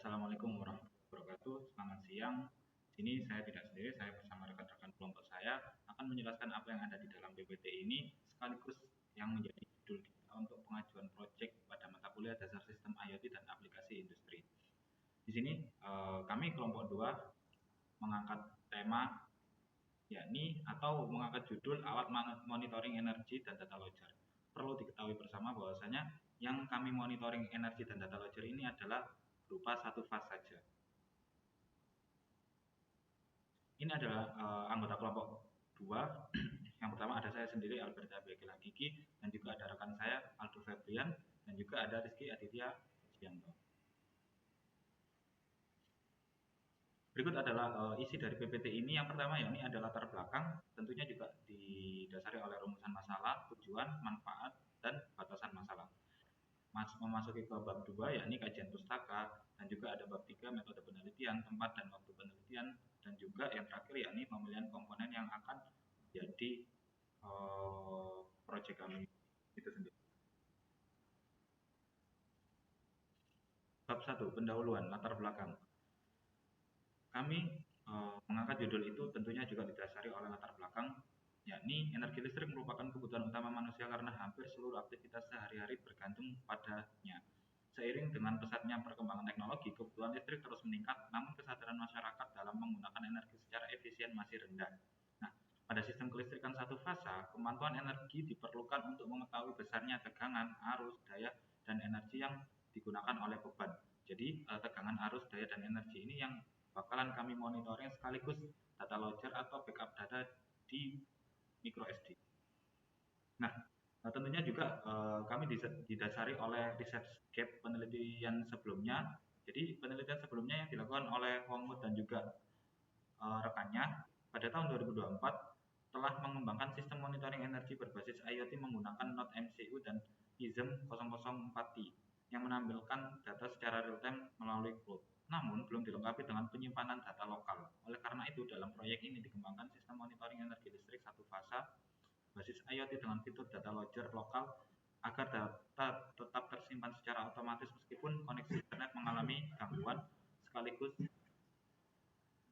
Assalamualaikum warahmatullahi wabarakatuh. Selamat siang. Di sini saya tidak sendiri, saya bersama rekan-rekan kelompok saya akan menjelaskan apa yang ada di dalam PPT ini, sekaligus yang menjadi judul kita untuk pengajuan proyek pada mata kuliah dasar sistem IoT dan aplikasi industri. Di sini kami kelompok 2 mengangkat tema yakni atau mengangkat judul alat monitoring energi dan data logger. Perlu diketahui bersama bahwasanya yang kami monitoring energi dan data logger ini adalah berupa satu fase saja. Ini adalah anggota kelompok 2. Yang pertama ada saya sendiri Alberta Begela Gigi, dan juga ada rekan saya Aldo Febrian, dan juga ada Rizky Aditya Jianto. Berikut adalah isi dari PPT ini. Yang pertama ya, ini adalah latar belakang, tentunya juga didasari oleh rumusan masalah, tujuan, manfaat, dan batasan masalah. Memasuki ke bab 2 yakni kajian pustaka, dan juga ada bab 3 metode penelitian, tempat dan waktu penelitian, dan juga yang terakhir yakni pemilihan komponen yang akan menjadi proyek kami itu sendiri. Bab 1 pendahuluan latar belakang. Kami mengangkat judul itu tentunya juga didasari oleh latar belakang, yakni energi listrik merupakan kebutuhan utama manusia karena hampir seluruh aktivitas sehari-hari bergantung padanya. Seiring dengan pesatnya perkembangan teknologi, kebutuhan listrik terus meningkat, namun kesadaran masyarakat dalam menggunakan energi secara efisien masih rendah. Nah, pada sistem kelistrikan satu fasa, kemampuan energi diperlukan untuk mengetahui besarnya tegangan, arus, daya, dan energi yang digunakan oleh beban. Jadi, tegangan, arus, daya, dan energi ini yang bakalan kami monitoring sekaligus data logger atau backup data di micro SD. Nah, tentunya juga kami didasari oleh ResearchGate penelitian sebelumnya. Jadi penelitian sebelumnya yang dilakukan oleh Wongwood dan juga rekannya pada tahun 2024 telah mengembangkan sistem monitoring energi berbasis IoT menggunakan Node MCU dan ISM 004T yang menampilkan data secara real time melalui cloud. Namun belum dilengkapi dengan penyimpanan data lokal. Oleh karena itu, dalam proyek ini dikembangkan sistem monitoring energi listrik satu fasa basis IoT dengan fitur data logger lokal agar data tetap tersimpan secara otomatis meskipun koneksi internet mengalami gangguan, sekaligus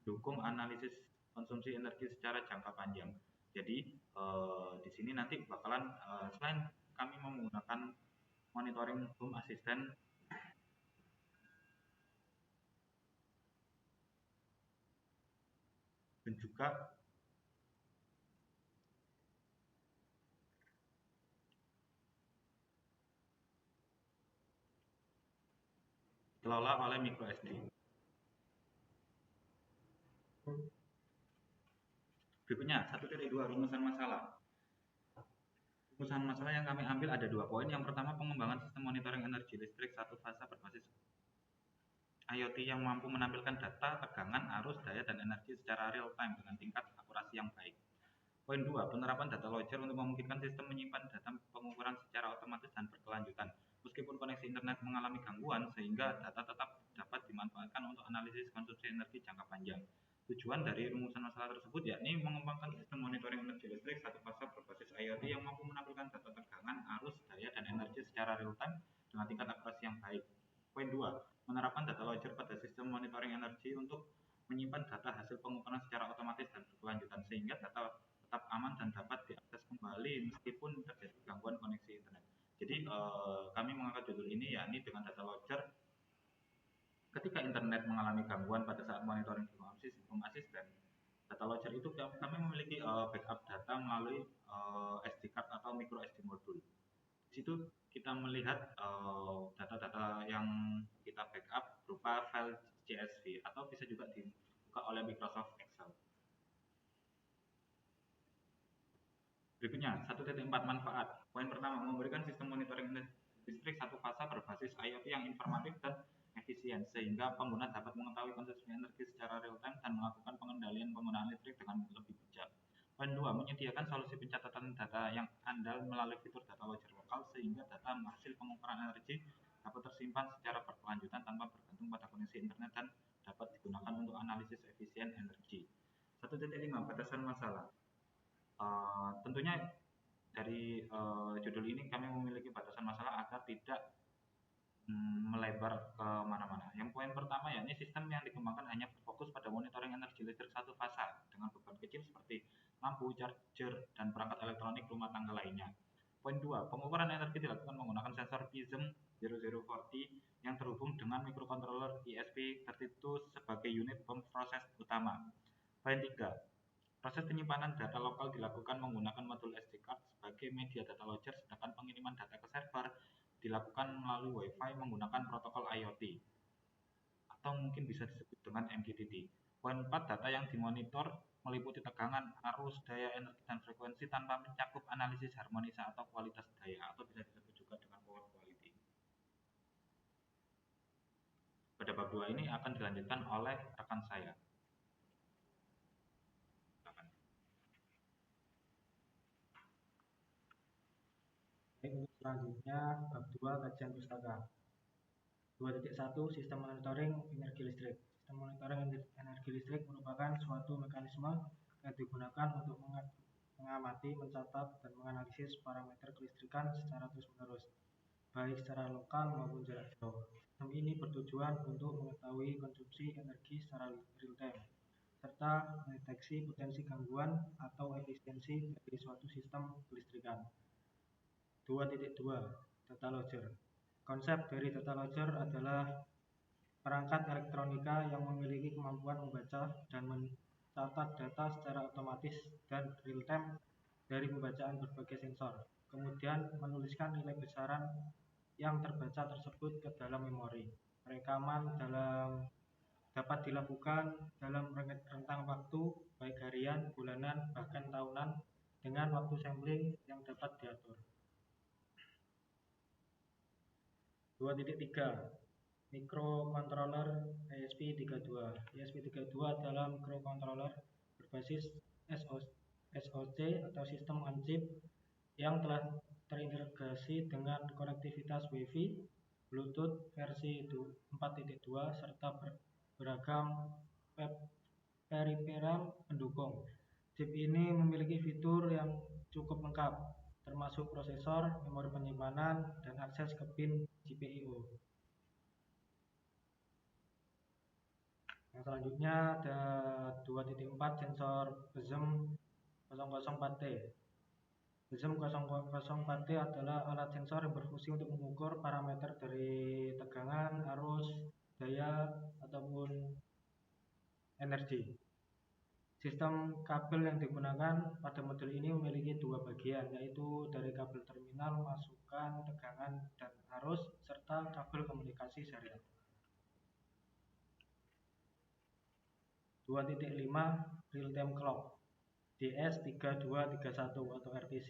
dukung analisis konsumsi energi secara jangka panjang. Jadi di sini nanti bakalan selain kami menggunakan monitoring home assistant dan juga dikelola oleh micro SD. Berikutnya 1.2 rumusan masalah. Rumusan masalah yang kami ambil ada 2 poin. Yang pertama, pengembangan sistem monitoring energi listrik satu fasa berbasis IoT yang mampu menampilkan data, tegangan, arus, daya, dan energi secara real time dengan tingkat akurasi yang baik. Poin 2, penerapan data logger untuk memungkinkan sistem menyimpan data pengukuran secara otomatis dan berkelanjutan. Meskipun koneksi internet mengalami gangguan, sehingga data tetap dapat dimanfaatkan untuk analisis konsumsi energi jangka panjang. Tujuan dari rumusan masalah tersebut yakni mengembangkan sistem monitoring energi listrik satu fasa berbasis IoT yang mampu menampilkan data tegangan, arus, daya, dan energi secara real time dengan tingkat akurasi yang baik. Poin 2, menerapkan data logger pada sistem monitoring energi untuk menyimpan data hasil pengukuran secara otomatis dan berkelanjutan sehingga data tetap aman dan dapat diakses kembali meskipun terjadi gangguan koneksi internet. Jadi kami mengangkat judul ini yakni dengan data logger ketika internet mengalami gangguan pada saat monitoring di home assistant. Data logger itu kami memiliki backup data melalui SD card atau micro SD modul. Di situ kita melihat data-data yang kita backup berupa file CSV atau bisa juga dibuka oleh Microsoft Excel. Berikutnya 1.4 manfaat. Poin pertama, memberikan sistem monitoring listrik satu fasa berbasis IoT yang informatif dan efisien sehingga pengguna dapat mengetahui konsumsi energi secara real time dan melakukan pengendalian penggunaan listrik dengan lebih bijak. Poin 2, menyediakan solusi pencatatan data yang andal melalui fitur data logger lokal sehingga data hasil pengukuran energi dapat tersimpan secara berkelanjutan tanpa bergantung pada koneksi internet dan dapat digunakan untuk analisis efisien energi. 1.5 batasan masalah. Tentunya dari judul ini kami memiliki batasan masalah agar tidak melebar ke mana-mana. Yang poin pertama yakni sistem yang dikembangkan hanya berfokus pada monitoring energi listrik satu fasa dengan beban kecil seperti lampu, charger, dan perangkat elektronik rumah tangga lainnya. Poin 2, pengukuran energi dilakukan menggunakan sensor PISM 0040 yang terhubung dengan mikrokontroller ESP32 sebagai unit pemproses utama. Poin 3, proses penyimpanan data lokal dilakukan menggunakan modul SD card sebagai media data logger, sedangkan pengiriman data ke server dilakukan melalui Wi-Fi menggunakan protokol IoT atau mungkin bisa disebut dengan MQTT. Poin 4, data yang dimonitor meliputi tegangan, arus, daya, energi, dan frekuensi tanpa mencakup analisis harmonisa atau kualitas daya atau bisa disebut juga dengan power quality. Pada bab 2 ini akan dilanjutkan oleh rekan saya. Untuk selanjutnya bab 2 kajian pustaka. 2.1 Sistem monitoring energi listrik. Sistem monitoring energi listrik merupakan suatu mekanisme yang digunakan untuk mengamati, mencatat, dan menganalisis parameter kelistrikan secara terus-menerus, baik secara lokal maupun jarak jauh. Sistem ini bertujuan untuk mengetahui konsumsi energi secara real-time, serta mendeteksi potensi gangguan atau efisiensi dari suatu sistem kelistrikan. 2.2 Data Logger. Konsep dari data logger adalah perangkat elektronika yang memiliki kemampuan membaca dan mencatat data secara otomatis dan real-time dari pembacaan berbagai sensor, kemudian menuliskan nilai besaran yang terbaca tersebut ke dalam memori. Rekaman dapat dilakukan dalam rentang waktu, baik harian, bulanan, bahkan tahunan, dengan waktu sampling yang dapat diatur. 2.3 Microcontroller ESP32. ESP32 adalah microcontroller berbasis SoC atau sistem on chip yang telah terintegrasi dengan konektivitas Wi-Fi, Bluetooth versi 4.2 serta beragam peripheral pendukung. Chip ini memiliki fitur yang cukup lengkap, termasuk prosesor, memori penyimpanan, dan akses ke pin GPIO. Yang selanjutnya ada 2.4 sensor PEZM 004T. PEZM 004T adalah alat sensor yang berfungsi untuk mengukur parameter dari tegangan, arus, daya, ataupun energi. Sistem kabel yang digunakan pada model ini memiliki dua bagian, yaitu dari kabel terminal masukkan tegangan dan arus, serta kabel komunikasi serial. 2.5 Real-time Clock DS3231 atau RTC.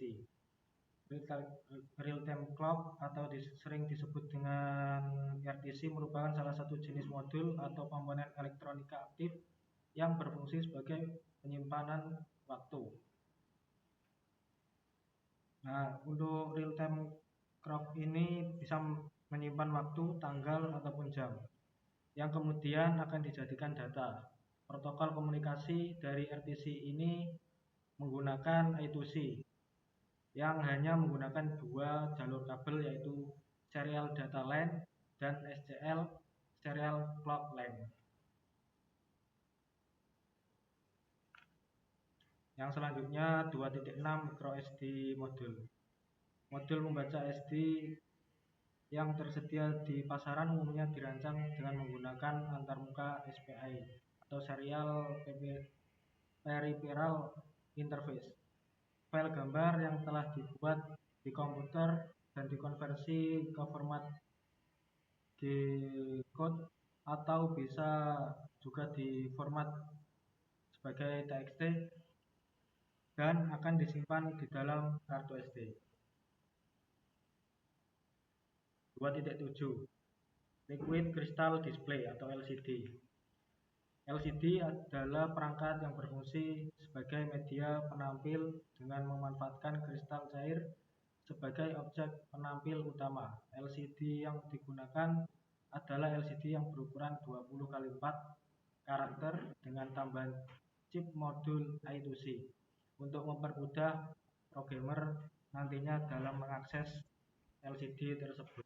Real-time Clock atau sering disebut dengan RTC merupakan salah satu jenis modul atau komponen elektronika aktif yang berfungsi sebagai penyimpanan waktu. Nah, untuk real-time clock ini bisa menyimpan waktu, tanggal, ataupun jam, yang kemudian akan dijadikan data. Protokol komunikasi dari RTC ini menggunakan I2C, yang hanya menggunakan dua jalur kabel, yaitu Serial Data Line dan SCL Serial Clock Line. Yang selanjutnya 2.6 microSD modul. Modul membaca SD yang tersedia di pasaran umumnya dirancang dengan menggunakan antarmuka SPI atau Serial Peripheral Interface. File gambar yang telah dibuat di komputer dan dikonversi ke format G-code atau bisa juga di format sebagai TXT dan akan disimpan di dalam kartu SD. 2.7 Liquid Crystal Display atau LCD. LCD adalah perangkat yang berfungsi sebagai media penampil dengan memanfaatkan kristal cair sebagai objek penampil utama. LCD yang digunakan adalah LCD yang berukuran 20x4 karakter dengan tambahan chip modul I2C untuk mempermudah programmer nantinya dalam mengakses LCD tersebut.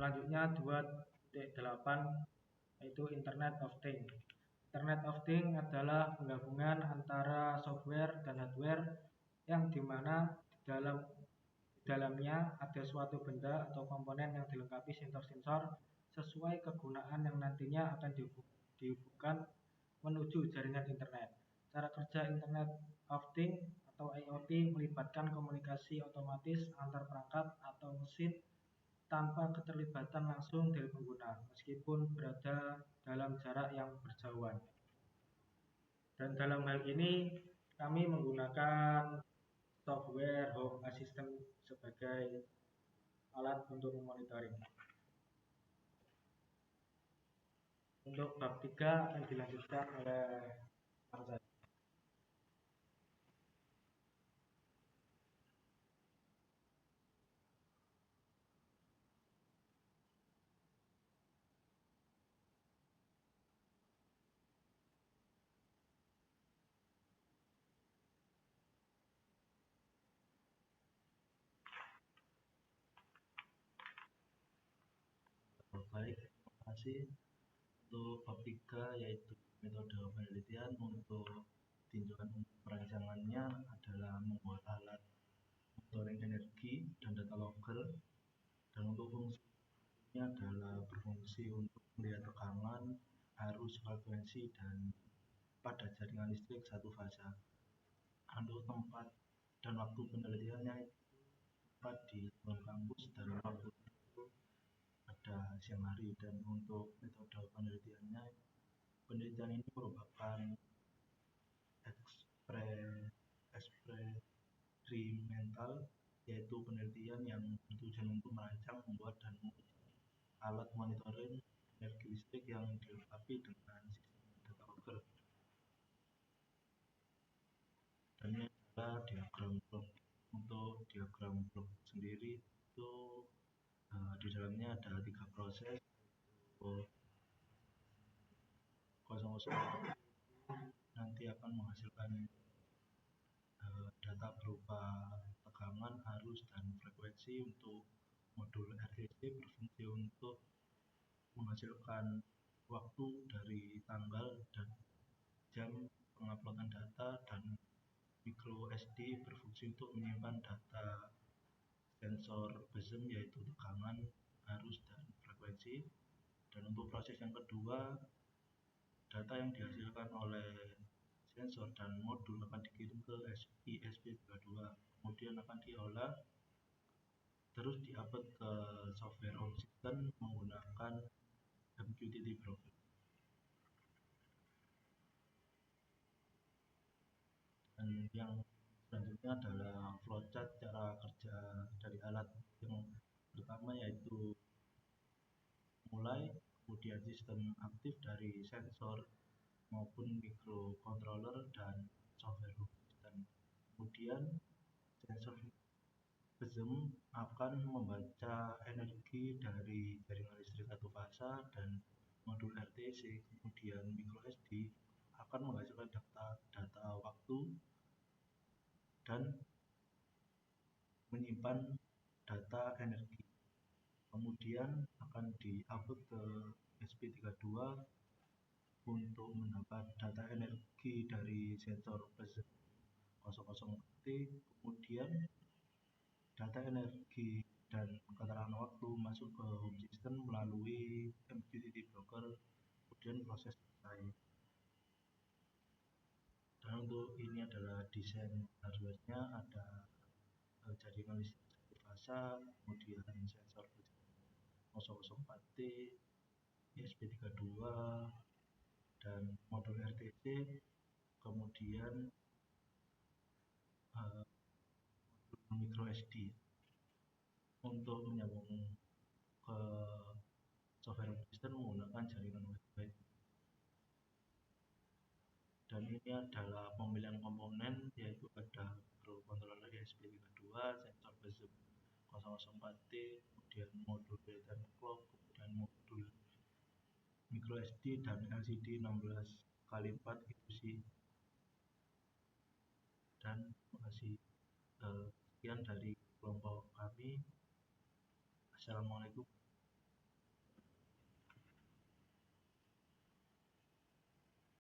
Selanjutnya 2.8 yaitu Internet of Things. Internet of Things adalah penggabungan antara software dan hardware yang dimana di dalamnya ada suatu benda atau komponen yang dilengkapi sensor-sensor sesuai kegunaan yang nantinya akan dihubungkan menuju jaringan internet. Cara kerja Internet of Things atau IoT melibatkan komunikasi otomatis antar perangkat atau mesin tanpa keterlibatan langsung dari pengguna, meskipun berada dalam jarak yang berjauhan. Dan dalam hal ini kami menggunakan software Home Assistant sebagai alat untuk memonitoring. Untuk bab 3 akan dilanjutkan oleh Arzad. Baik, terima kasih. Untuk bab 3 yaitu metode penelitian. Untuk tinjauan perancangannya adalah membuat alat monitoring energi dan data logger, dan untuk fungsinya adalah berfungsi untuk melihat tekanan, arus, frekuensi dan pada jaringan listrik satu fasa. Untuk tempat dan waktu penelitiannya itu tepat di kampus dan waktu itu pada siang hari. Dan untuk metode penelitiannya, penelitian ini merupakan eksperimental, yaitu penelitian yang bertujuan untuk merancang, membuat dan menguji alat monitoring energi listrik yang dilengkapi dengan sistem data logger. Dan ini adalah diagram blok. Untuk diagram blok sendiri itu di dalamnya ada 3 proses, yaitu 0,0 nanti akan menghasilkan data berupa tekanan, arus, dan frekuensi. Untuk modul RTC berfungsi untuk menghasilkan waktu dari tanggal dan jam penguploadan data, dan micro SD berfungsi untuk menyimpan data sensor bezel yaitu tekanan, arus, dan frekuensi. Dan untuk proses yang kedua, data yang dihasilkan oleh sensor dan modul akan dikirim ke ISP32, kemudian akan diolah terus diupload ke software Home Assistant menggunakan MQTT broker. Dan yang selanjutnya adalah flowchart cara kerja dari alat. Yang pertama yaitu mulai, kemudian sistem aktif dari sensor maupun microcontroller dan software Home Assistant. Kemudian sensor bezel akan membaca energi dari jaringan listrik satu fasa dan modul RTC. Kemudian micro SD akan menghasilkan data waktu dan menyimpan data energi. Kemudian akan diupload ke SP32 untuk mendapat data energi dari sensor bezel 00T. Kemudian data energi dan keterangan waktu masuk ke Home Assistant melalui MQTT broker, kemudian proses selesai. Dan untuk ini adalah desain hardware-nya, ada jaringan listrik satu fasa, kemudian sensor 004T, ISP32, dan modul RTC, kemudian modul micro SD. Untuk menyambung ke software system menggunakan jaringan Wi-Fi. Dan ini adalah pemilihan komponen, yaitu ada microcontroller ESP32, sensor bezel 004T, kemudian modul built-in clock, kemudian modul micro SD dan LCD 16x4 gitu sih. Dan terima kasih. Sekian dari kelompok kami. Assalamualaikum.